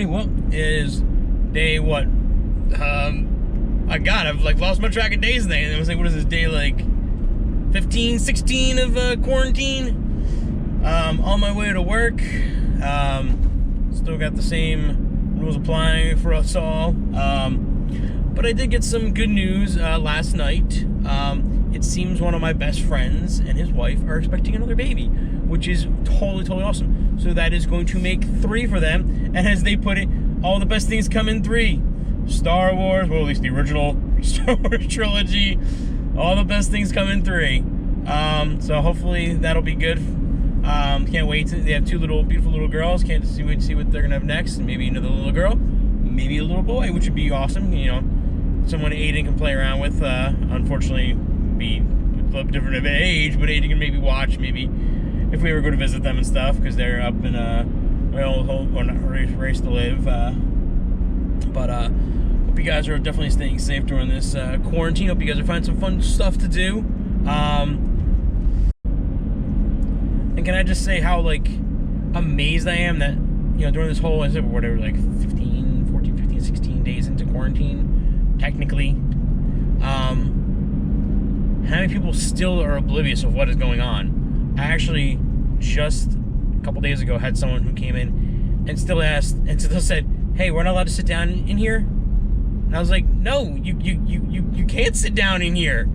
everybody. Well, it is day what? I've like lost my track of days today. And I was like, what is this day like? 15, 16 of quarantine. On my way to work. Still got the same rules applying for us all. But I did get some good news last night. It seems one of my best friends and his wife are expecting another baby, which is totally awesome. So that is going to make 3 for them. And as they put it, all the best things come in 3. Star Wars, well, at least the original Star Wars trilogy. All the best things come in 3. So hopefully that'll be good. Can't wait. They have 2 beautiful little girls. Can't wait to see what they're gonna have next. Maybe another little girl, maybe a little boy, which would be awesome. You know, someone Aiden can play around with. Unfortunately, be a little different of age, but Aiden can maybe watch. Maybe if we ever go to visit them and stuff, because they're up in race to live. But hope you guys are definitely staying safe during this quarantine. Hope you guys are finding some fun stuff to do. And can I just say how like amazed I am that, you know, during this whole, whatever, like 14, 15, 16 days into quarantine, technically, how many people still are oblivious of what is going on. I actually just a couple days ago had someone who came in and still said, hey, we're not allowed to sit down in here. And I was like, no, you can't sit down in here.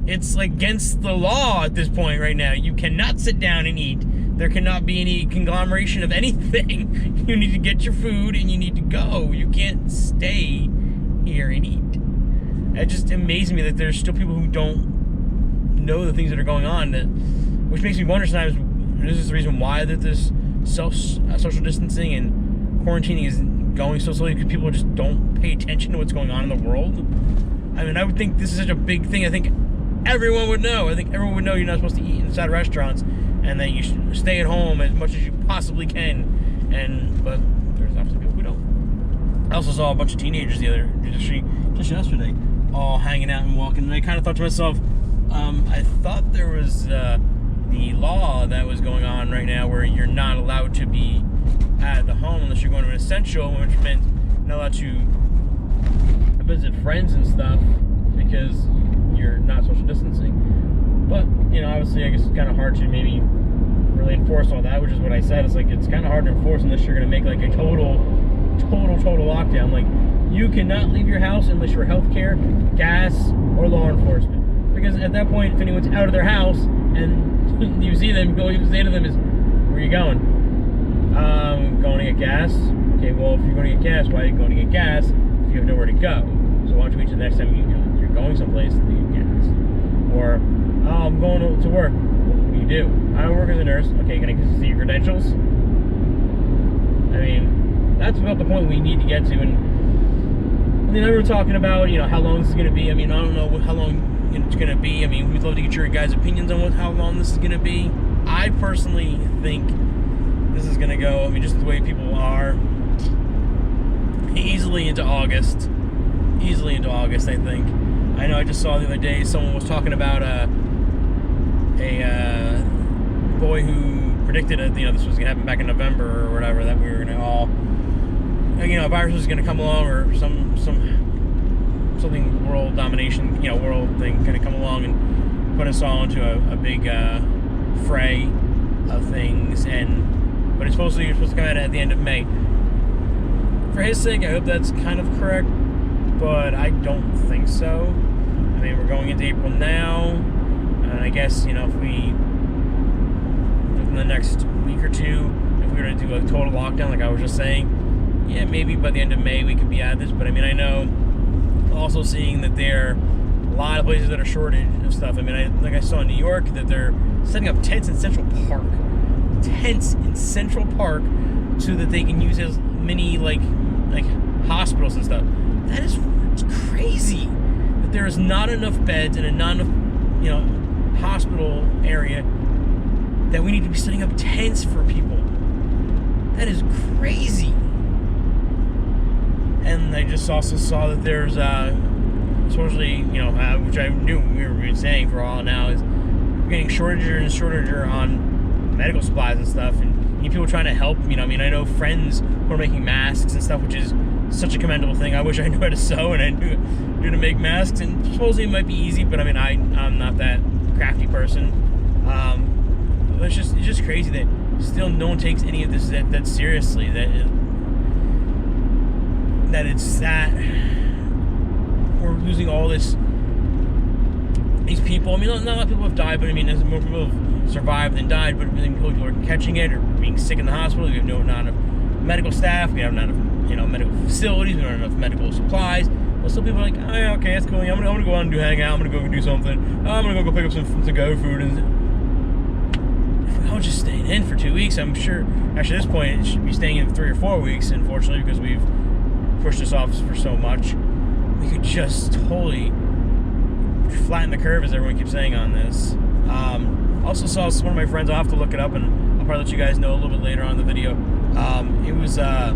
It's like against the law at this point right now. You cannot sit down and eat. There cannot be any conglomeration of anything. You need to get your food and you need to go. You can't stay here and eat. It just amazes me that there's still people who don't know the things that are going on, which makes me wonder sometimes, this is the reason why that this social distancing and quarantining is going so slowly, because people just don't pay attention to what's going on in the world. I mean, I would think this is such a big thing. I think everyone would know. I think everyone would know you're not supposed to eat inside restaurants and that you should stay at home as much as you possibly can. But there's obviously people who don't. I also saw a bunch of teenagers just yesterday, all hanging out and walking, and I kind of thought to myself, I thought there was the law that was going on right now where you're not allowed to be at the home unless you're going to an essential, which meant not allowed to visit friends and stuff because you're not social distancing. But, you know, obviously I guess it's kind of hard to maybe really enforce all that, which is what I said. It's like, it's kind of hard to enforce unless you're going to make like a total lockdown. Like, you cannot leave your house unless you're healthcare, gas, or law enforcement. Because at that point, if anyone's out of their house and you see them, all you can say to them is, where are you going? Going to get gas. Okay, well, if you're going to get gas, why are you going to get gas if you have nowhere to go? So why don't you wait till the next time you're going someplace to get gas? Or, I'm going to work. What do you do? I work as a nurse. Okay, can I see your credentials? I mean, that's about the point we need to get to. And then we were talking about, you know, how long this is going to be. I mean, I don't know how long it's going to be. I mean, we'd love to get your guys' opinions on how long this is going to be. I personally think this is going to go, I mean, just the way people are, easily into August. I think. I know I just saw the other day someone was talking about a boy who predicted it, you know, this was going to happen back in November or whatever, that we were going to all, you know, a virus was going to come along, or something world domination, you know, world thing going to come along and put us all into a big fray of things. But you're supposed to come out at the end of May. For his sake, I hope that's kind of correct, but I don't think so. I mean, we're going into April now, and I guess, you know, if we, within the next week or two, if we were to do a total lockdown, like I was just saying, yeah, maybe by the end of May we could be at this. But I mean, I know also seeing that there are a lot of places that are shortage of stuff. I mean, like I saw in New York that they're setting up tents in Central Park. So that they can use as many like hospitals and stuff. It's crazy that there is not enough beds and not enough, you know, hospital area that we need to be setting up tents for people. That is crazy. And I just also saw that there's supposedly, you know, which I knew we were saying for a while now, is getting shorter and shorter on medical supplies and stuff. And You need people trying to help. You know, I mean, I know friends who are making masks and stuff, which is such a commendable thing. I wish I knew how to sew and I knew how to make masks, and supposedly it might be easy, but I mean, I'm not that crafty person. It's just crazy that still no one takes any of this that seriously. That it's that we're losing all these people. I mean, not a lot of people have died, but I mean, there's more people have survived than died. But I mean, people are catching it or being sick in the hospital. We have not enough medical staff. We have not enough, medical facilities. We don't have enough medical supplies. Well, some people are like, oh, yeah, okay, that's cool. I'm gonna go out and hang out. I'm gonna go do something. I'm gonna go pick up some to-go food. And if I was just staying in for 2 weeks, I'm sure. Actually, at this point, it should be staying in 3 or 4 weeks. Unfortunately, because we've pushed this off for so much, we could just totally flatten the curve, as everyone keeps saying on this. Also saw one of my friends. I'll have to look it up, and I'll probably let you guys know a little bit later on in the video. It was a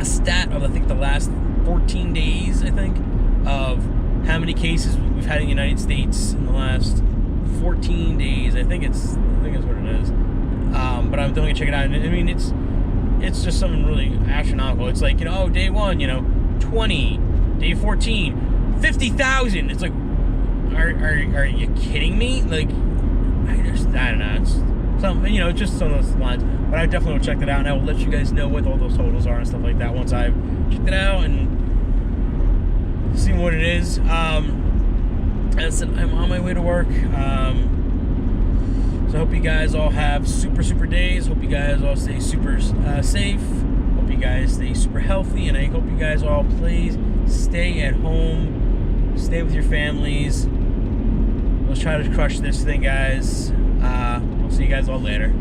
stat of, I think, the last 14 days, I think, of how many cases we've had in the United States in the last 14 days. I think it's what it is. But I'm definitely gonna check it out. And I mean, it's just something really astronomical. It's like, oh, day 1, 20, day 14, 50,000. It's like, are you kidding me? Like, I don't know. It's something, just some of those lines. But I definitely will check that out, and I will let you guys know what all those totals are and stuff like that once I've checked it out and seen what it is. As I said, I'm on my way to work. So I hope you guys all have super, super days. Hope you guys all stay super safe. Hope you guys stay super healthy. And I hope you guys all, please, stay at home. Stay with your families. Let's try to crush this thing, guys. I'll see you guys all later.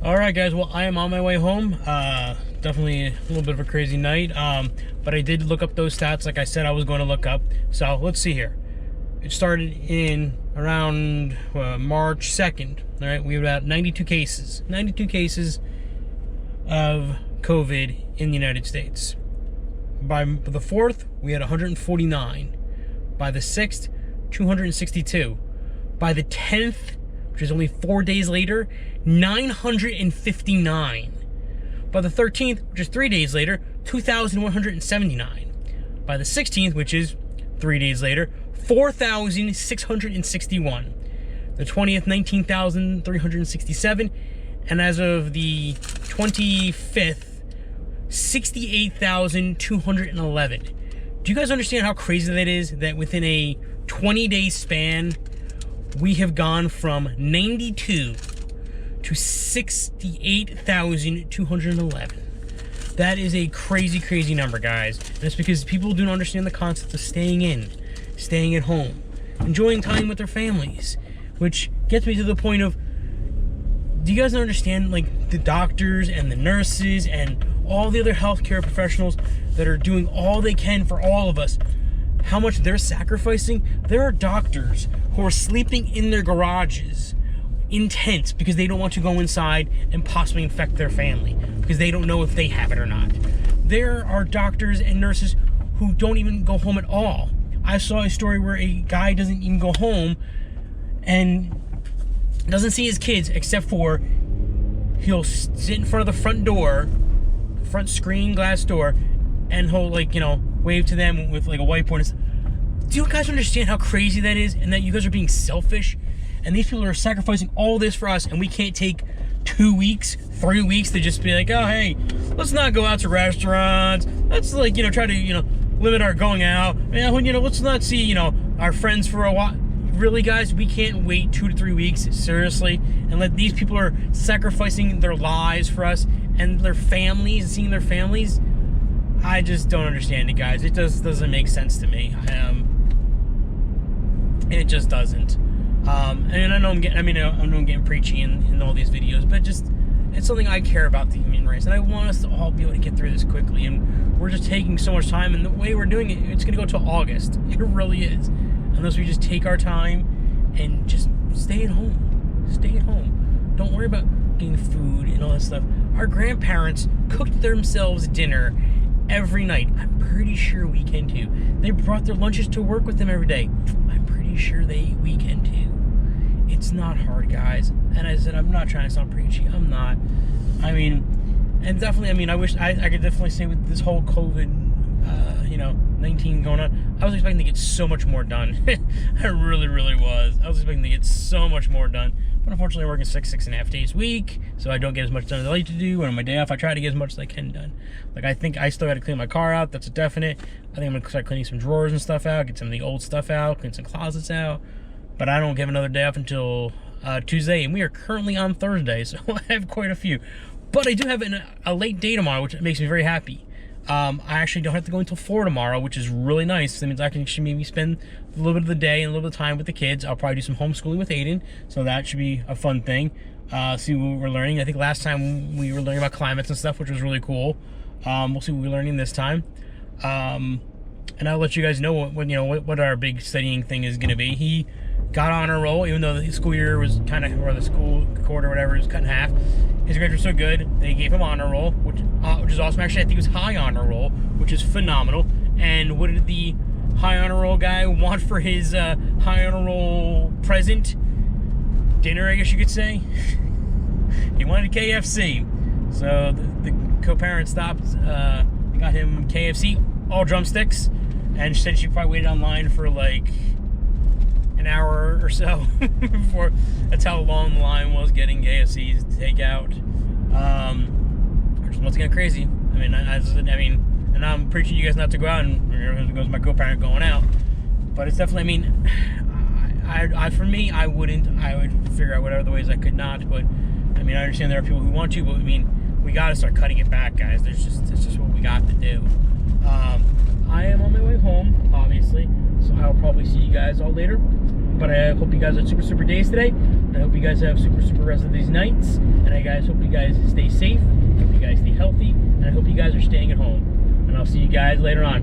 Alright, guys. Well, I am on my way home. Definitely a little bit of a crazy night. But I did look up those stats like I said I was going to look up. So let's see here. It started in around March 2nd. All right, we have about 92 cases. 92 cases of COVID in the United States. By the 4th, we had 149. By the 6th, 262. By the 10th, which is only 4 days later, 959. By the 13th, which is 3 days later, 2,179. By the 16th, which is 3 days later, 4,661. The 20th, 19,367. And as of the 25th, 68,211. Do you guys understand how crazy that is? That within a 20-day span, we have gone from 92 to 68,211. That is a crazy, crazy number, guys. And it's because people don't understand the concept of staying in, staying at home, enjoying time with their families, which gets me to the point of, do you guys understand, like, the doctors and the nurses and all the other healthcare professionals that are doing all they can for all of us, how much they're sacrificing? There are doctors who are sleeping in their garages in tents because they don't want to go inside and possibly infect their family because they don't know if they have it or not. There are doctors and nurses who don't even go home at all. I saw a story where a guy doesn't even go home and doesn't see his kids except for he'll sit in front of the front door, front screen glass door, and he'll, like, wave to them with like a whiteboard. Do you guys understand how crazy that is, and that you guys are being selfish, and these people are sacrificing all this for us, and we can't take 2 weeks, 3 weeks to just be like, oh, hey, let's not go out to restaurants, let's, like, try to, limit our going out, let's not see, our friends for a while. Really, guys, we can't wait 2 to 3 weeks, seriously, and let these people are sacrificing their lives for us and their families, seeing their families. I just don't understand it, guys. It just doesn't make sense to me. It just doesn't. And I know I'm getting preachy in all these videos, but just, it's something I care about, the human race, and I want us to all be able to get through this quickly. And we're just taking so much time, and the way we're doing it, it's going to go till August. It really is. Unless we just take our time and just stay at home. Stay at home. Don't worry about getting food and all that stuff. Our grandparents cooked themselves dinner every night. I'm pretty sure we can too. They brought their lunches to work with them every day. I'm pretty sure we can too. it's not hard, guys. And I said, I'm not trying to sound preachy. I'm not. I mean, and definitely, I mean, I wish I could definitely say with this whole COVID, 19 going on, I was expecting to get so much more done. I really, really was. I was expecting to get so much more done. But unfortunately, I'm working 6.5 days a week, so I don't get as much done as I like to do. And on my day off, I try to get as much as I can done. Like, I think I still got to clean my car out. That's a definite. I think I'm going to start cleaning some drawers and stuff out, get some of the old stuff out, clean some closets out. But I don't give another day off until Tuesday, and we are currently on Thursday, so I have quite a few. But I do have a late day tomorrow, which makes me very happy. I actually don't have to go until 4 tomorrow, which is really nice. That means I can actually maybe spend a little bit of the day and a little bit of time with the kids. I'll probably do some homeschooling with Aiden, so that should be a fun thing. See what we're learning. I think last time we were learning about climates and stuff, which was really cool. We'll see what we're learning this time. And I'll let you guys know what our big studying thing is going to be. He got honor roll, even though the school year was kind of, or the school quarter or whatever was cut in half. His grades were so good, they gave him honor roll, which is awesome. Actually, I think it was high honor roll, which is phenomenal. And what did the high honor roll guy want for his high honor roll present? Dinner, I guess you could say. He wanted KFC. So the co-parent stopped, got him KFC, all drumsticks, and she said she probably waited online for like an hour or so before. That's how long the line was getting KFC's takeout. Which is once again crazy. I mean, and I'm preaching you guys not to go out, and here goes my co-parent going out. But it's definitely, I mean, for me, I would figure out whatever the ways I could not. But I mean, I understand there are people who want to, but I mean, we got to start cutting it back, guys. It's just what we got to do. I am on my way home, obviously, so I'll probably see you guys all later. But I hope you guys have super, super days today. And I hope you guys have super, super rest of these nights. And I guys hope you guys stay safe. I hope you guys stay healthy. And I hope you guys are staying at home. And I'll see you guys later on.